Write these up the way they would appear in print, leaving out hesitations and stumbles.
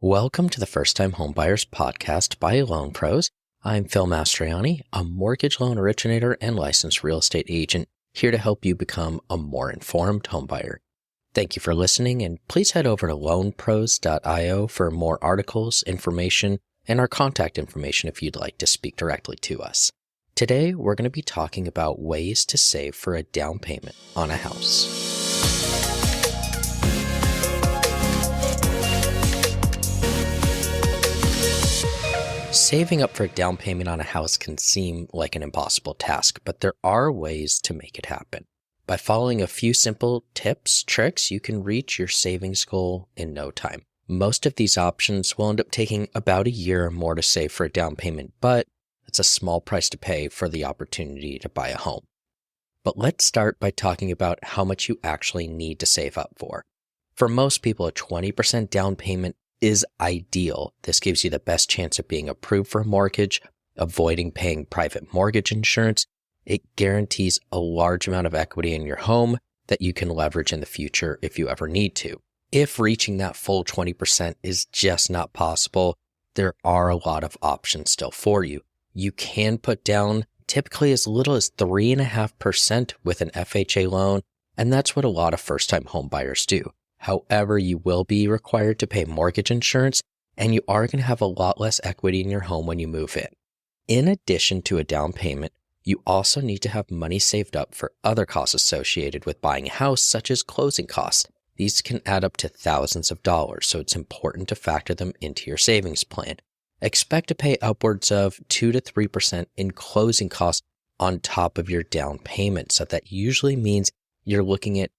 Welcome to the First Time Homebuyers podcast by Loan Pros. I'm Phil Mastriani, a mortgage loan originator and licensed real estate agent, here to help you become a more informed homebuyer. Thank you for listening, and please head over to loanpros.io for more articles, information, and our contact information if you'd like to speak directly to us. Today, we're going to be talking about ways to save for a down payment on a house. Saving up for a down payment on a house can seem like an impossible task, but there are ways to make it happen. By following a few simple tips, tricks, you can reach your savings goal in no time. Most of these options will end up taking about a year or more to save for a down payment, but it's a small price to pay for the opportunity to buy a home. But let's start by talking about how much you actually need to save up for. For most people, a 20% down payment is ideal. This gives you the best chance of being approved for a mortgage, avoiding paying private mortgage insurance. It guarantees a large amount of equity in your home that you can leverage in the future if you ever need to. If reaching that full 20% is just not possible, there are a lot of options still for you. You can put down typically as little as 3.5% with an FHA loan, and that's what a lot of first-time home buyers do. However, you will be required to pay mortgage insurance, and you are going to have a lot less equity in your home when you move in. In addition to a down payment, you also need to have money saved up for other costs associated with buying a house, such as closing costs. These can add up to thousands of dollars, so it's important to factor them into your savings plan. Expect to pay upwards of 2 to 3% in closing costs on top of your down payment, so that usually means you're looking at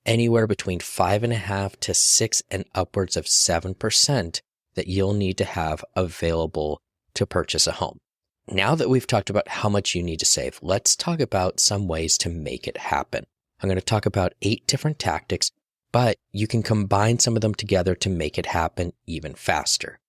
anywhere between 5.5% to 6% and upwards of 7% that you'll need to have available to purchase a home. Now that we've talked about how much you need to save, let's talk about some ways to make it happen. I'm going to talk about 8 different tactics, but you can combine some of them together to make it happen even faster.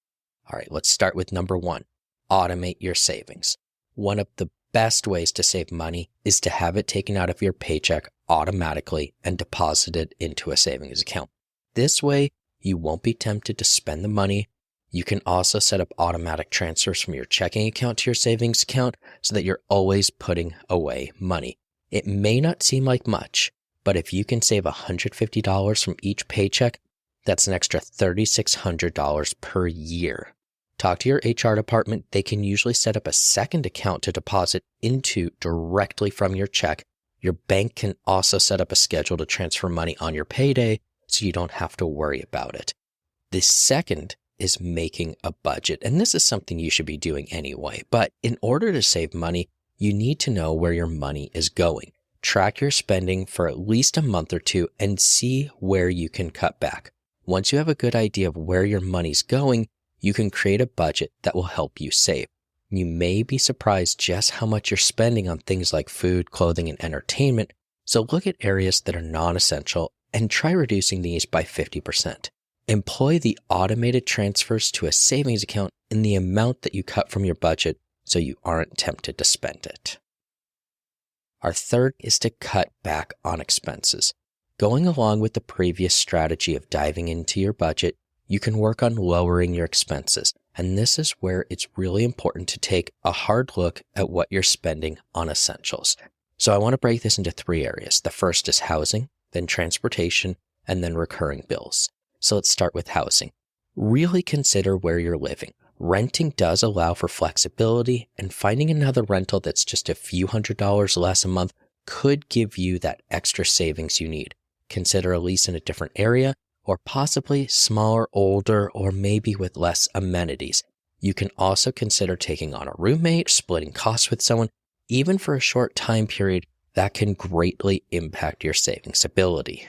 All right, let's start with number 1, automate your savings. One of the best ways to save money is to have it taken out of your paycheck automatically and deposited into a savings account. This way, you won't be tempted to spend the money. You can also set up automatic transfers from your checking account to your savings account so that you're always putting away money. It may not seem like much, but if you can save $150 from each paycheck, that's an extra $3,600 per year. Talk to your HR department. They can usually set up a second account to deposit into directly from your check. Your bank can also set up a schedule to transfer money on your payday so you don't have to worry about it. The second is making a budget, and this is something you should be doing anyway. But in order to save money, you need to know where your money is going. Track your spending for at least a month or two and see where you can cut back. Once you have a good idea of where your money's going, you can create a budget that will help you save. You may be surprised just how much you're spending on things like food, clothing, and entertainment, so look at areas that are non-essential and try reducing these by 50%. Employ the automated transfers to a savings account in the amount that you cut from your budget so you aren't tempted to spend it. Our third is to cut back on expenses. Going along with the previous strategy of diving into your budget, you can work on lowering your expenses. And this is where it's really important to take a hard look at what you're spending on essentials. So I want to break this into 3 areas. The first is housing, then transportation, and then recurring bills. So let's start with housing. Really consider where you're living. Renting does allow for flexibility, and finding another rental that's just a few $100s less a month could give you that extra savings you need. Consider a lease in a different area, or possibly smaller, older, or maybe with less amenities. You can also consider taking on a roommate, splitting costs with someone, even for a short time period. That can greatly impact your savings ability.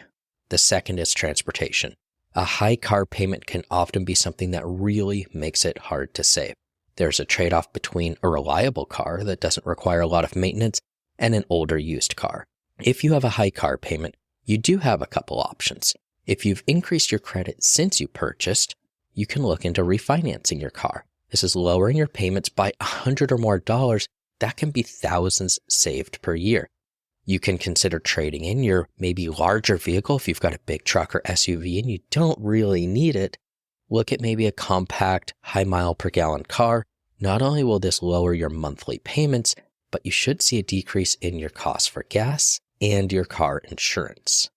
The second is transportation. A high car payment can often be something that really makes it hard to save. There's a trade-off between a reliable car that doesn't require a lot of maintenance and an older used car. If you have a high car payment, you do have a couple options. If you've increased your credit since you purchased, you can look into refinancing your car. This is lowering your payments by $100 or more. That can be thousands saved per year. You can consider trading in your maybe larger vehicle if you've got a big truck or SUV and you don't really need it. look at maybe a compact, high mile per gallon car. Not only will this lower your monthly payments, but you should see a decrease in your costs for gas and your car insurance.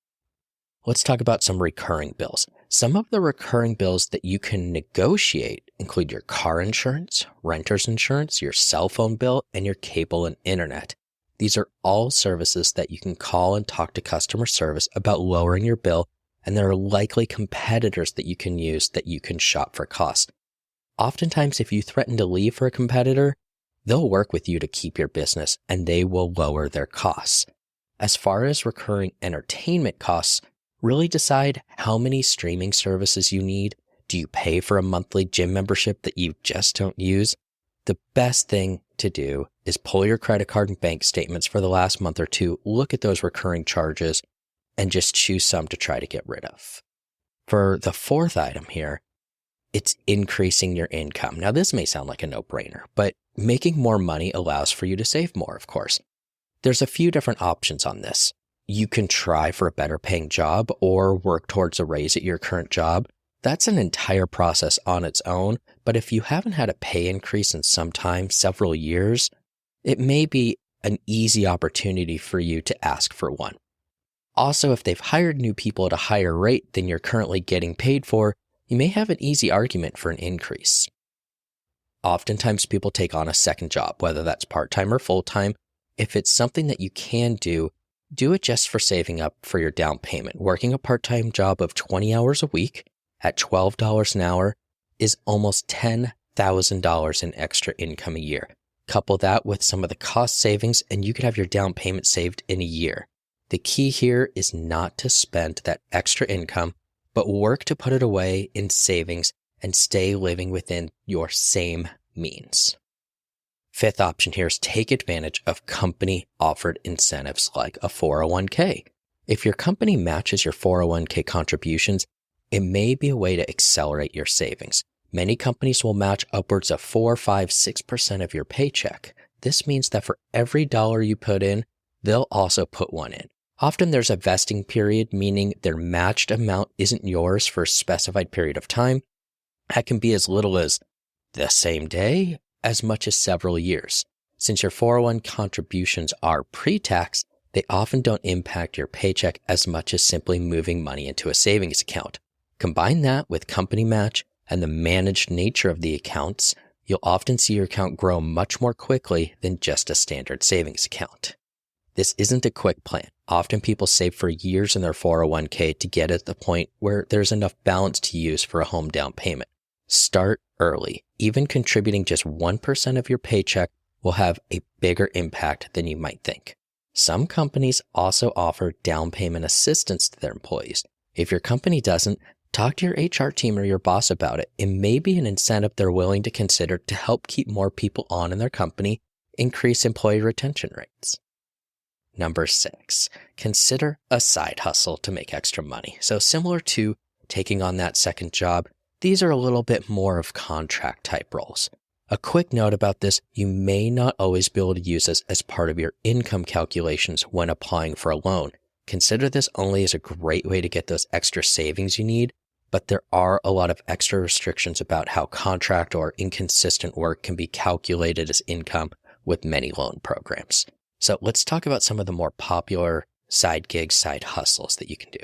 Let's talk about some recurring bills. Some of the recurring bills that you can negotiate include your car insurance, renter's insurance, your cell phone bill, and your cable and internet. These are all services that you can call and talk to customer service about lowering your bill, and there are likely competitors that you can use that you can shop for cost. Oftentimes, if you threaten to leave for a competitor, they'll work with you to keep your business and they will lower their costs. As far as recurring entertainment costs, really decide how many streaming services you need. Do you pay for a monthly gym membership that you just don't use? The best thing to do is pull your credit card and bank statements for the last month or two, look at those recurring charges, and just choose some to try to get rid of. For the fourth item here, it's increasing your income. Now, this may sound like a no-brainer, but making more money allows for you to save more, of course. There's a few different options on this. You can try for a better paying job or work towards a raise at your current job. That's an entire process on its own, but if you haven't had a pay increase in some time, several years, it may be an easy opportunity for you to ask for one. Also, if they've hired new people at a higher rate than you're currently getting paid for, you may have an easy argument for an increase. Oftentimes people take on a second job, whether that's part-time or full-time. If it's something that you can do it just for saving up for your down payment. Working a part-time job of 20 hours a week at $12 an hour is almost $10,000 in extra income a year. Couple that with some of the cost savings and you could have your down payment saved in a year. The key here is not to spend that extra income, but work to put it away in savings and stay living within your same means. Fifth option here is take advantage of company-offered incentives like a 401k. If your company matches your 401k contributions, it may be a way to accelerate your savings. Many companies will match upwards of 4, 5, 6% of your paycheck. This means that for every dollar you put in, they'll also put one in. Often there's a vesting period, meaning their matched amount isn't yours for a specified period of time. That can be as little as the same day, as much as several years. Since your 401 contributions are pre-tax, they often don't impact your paycheck as much as simply moving money into a savings account. Combine that with company match and the managed nature of the accounts, you'll often see your account grow much more quickly than just a standard savings account. This isn't a quick plan. Often people save for years in their 401k to get at the point where there's enough balance to use for a home down payment. Start early. Even contributing just 1% of your paycheck will have a bigger impact than you might think. Some companies also offer down payment assistance to their employees. If your company doesn't, talk to your HR team or your boss about it. It may be an incentive they're willing to consider to help keep more people on in their company, increase employee retention rates. Number 6, consider a side hustle to make extra money. So similar to taking on that second job, these are a little bit more of contract type roles. A quick note about this, you may not always be able to use this as part of your income calculations when applying for a loan. Consider this only as a great way to get those extra savings you need, but there are a lot of extra restrictions about how contract or inconsistent work can be calculated as income with many loan programs. So let's talk about some of the more popular side gigs, side hustles that you can do.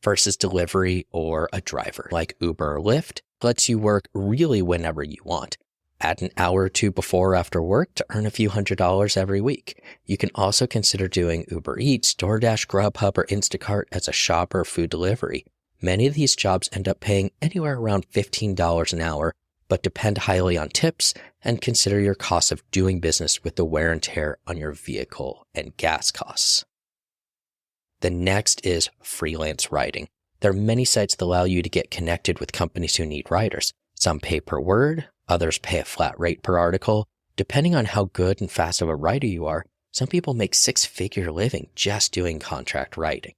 First is delivery or a driver like Uber or Lyft. Lets you work really whenever you want. Add an hour or two before or after work to earn a few $100s every week. You can also consider doing Uber Eats, DoorDash, Grubhub, or Instacart as a shopper or food delivery. Many of these jobs end up paying anywhere around $15 an hour, but depend highly on tips and consider your cost of doing business with the wear and tear on your vehicle and gas costs. The next is freelance writing. There are many sites that allow you to get connected with companies who need writers. Some pay per word, others pay a flat rate per article. Depending on how good and fast of a writer you are, some people make six-figure living just doing contract writing.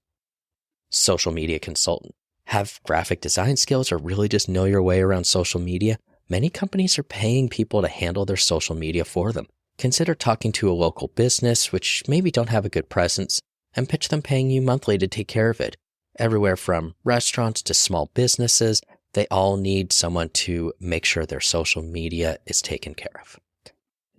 Social media consultant. Have graphic design skills or really just know your way around social media? Many companies are paying people to handle their social media for them. Consider talking to a local business, which maybe don't have a good presence, and pitch them paying you monthly to take care of it. Everywhere from restaurants to small businesses, they all need someone to make sure their social media is taken care of.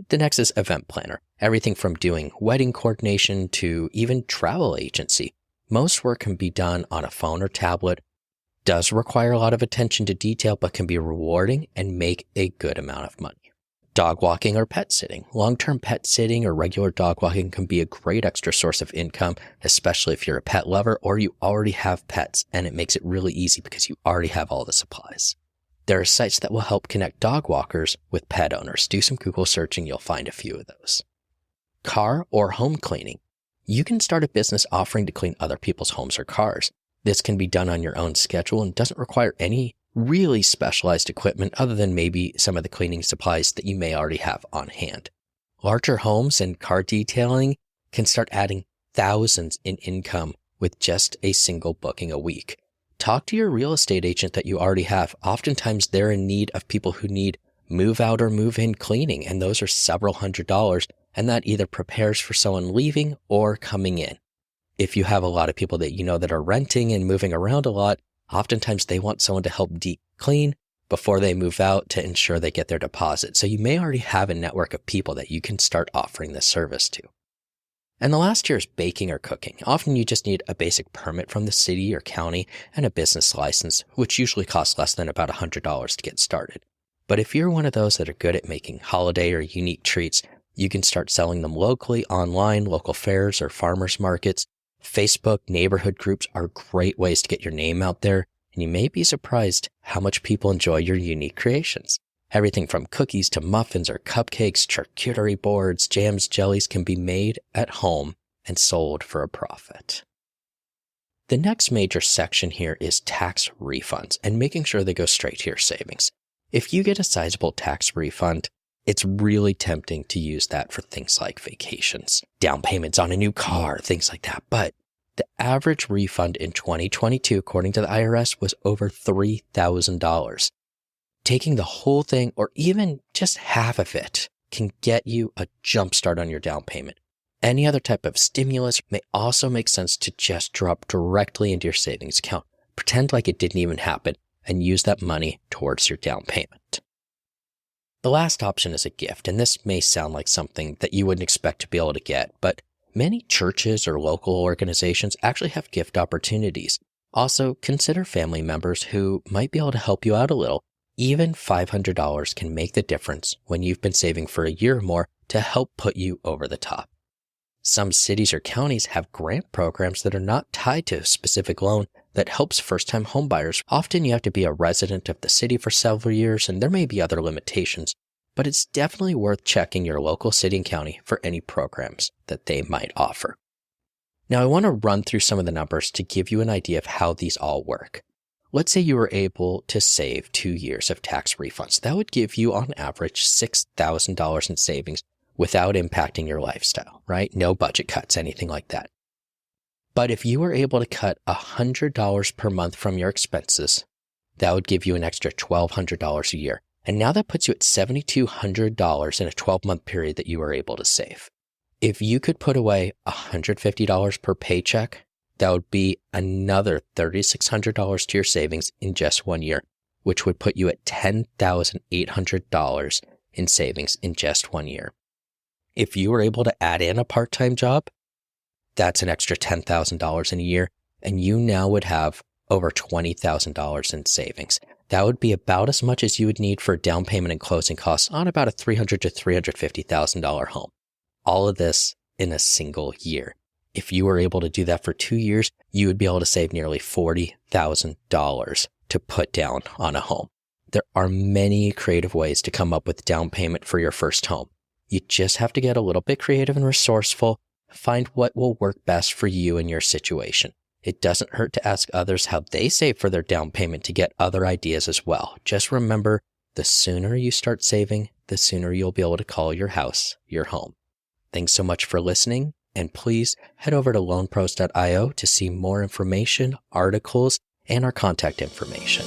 The next is event planner. Everything from doing wedding coordination to even travel agency. Most work can be done on a phone or tablet, does require a lot of attention to detail, but can be rewarding and make a good amount of money. Dog walking or pet sitting. Long-term pet sitting or regular dog walking can be a great extra source of income, especially if you're a pet lover or you already have pets, and it makes it really easy because you already have all the supplies. There are sites that will help connect dog walkers with pet owners. Do some Google searching, you'll find a few of those. Car or home cleaning. You can start a business offering to clean other people's homes or cars. This can be done on your own schedule and doesn't require any really specialized equipment other than maybe some of the cleaning supplies that you may already have on hand. Larger homes and car detailing can start adding thousands in income with just a single booking a week. Talk to your real estate agent that you already have. Oftentimes they're in need of people who need move out or move in cleaning, and those are several $100s, and that either prepares for someone leaving or coming in. If you have a lot of people that you know that are renting and moving around a lot, oftentimes they want someone to help deep clean before they move out to ensure they get their deposit. So you may already have a network of people that you can start offering this service to. And the last here is baking or cooking. Often you just need a basic permit from the city or county and a business license, which usually costs less than about $100 to get started. But if you're one of those that are good at making holiday or unique treats, you can start selling them locally, online, local fairs or farmers markets. Facebook neighborhood groups are great ways to get your name out there, and you may be surprised how much people enjoy your unique creations. Everything from cookies to muffins or cupcakes, charcuterie boards, jams, jellies can be made at home and sold for a profit. The next major section here is tax refunds and making sure they go straight to your savings. If you get a sizable tax refund, it's really tempting to use that for things like vacations, down payments on a new car, things like that. But the average refund in 2022, according to the IRS, was over $3,000. Taking the whole thing or even just half of it can get you a jump start on your down payment. Any other type of stimulus may also make sense to just drop directly into your savings account. Pretend like it didn't even happen and use that money towards your down payment. The last option is a gift, and this may sound like something that you wouldn't expect to be able to get, but many churches or local organizations actually have gift opportunities. Also, consider family members who might be able to help you out a little. Even $500 can make the difference when you've been saving for a year or more to help put you over the top. Some cities or counties have grant programs that are not tied to a specific loan that helps first-time homebuyers. Often you have to be a resident of the city for several years, and there may be other limitations, but it's definitely worth checking your local city and county for any programs that they might offer. Now, I want to run through some of the numbers to give you an idea of how these all work. Let's say you were able to save 2 years of tax refunds. That would give you, on average, $6,000 in savings without impacting your lifestyle, right? No budget cuts, anything like that. But if you were able to cut $100 per month from your expenses, that would give you an extra $1,200 a year. And now that puts you at $7,200 in a 12-month period that you were able to save. If you could put away $150 per paycheck, that would be another $3,600 to your savings in just 1 year, which would put you at $10,800 in savings in just 1 year. If you were able to add in a part-time job, that's an extra $10,000 in a year, and you now would have over $20,000 in savings. That would be about as much as you would need for a down payment and closing costs on about a $300,000 to $350,000 home. All of this in a single year. If you were able to do that for 2 years, you would be able to save nearly $40,000 to put down on a home. There are many creative ways to come up with down payment for your first home. You just have to get a little bit creative and resourceful, find what will work best for you and your situation. It doesn't hurt to ask others how they save for their down payment to get other ideas as well. Just remember, the sooner you start saving, the sooner you'll be able to call your house your home. Thanks so much for listening, and please head over to loanpros.io to see more information, articles, and our contact information.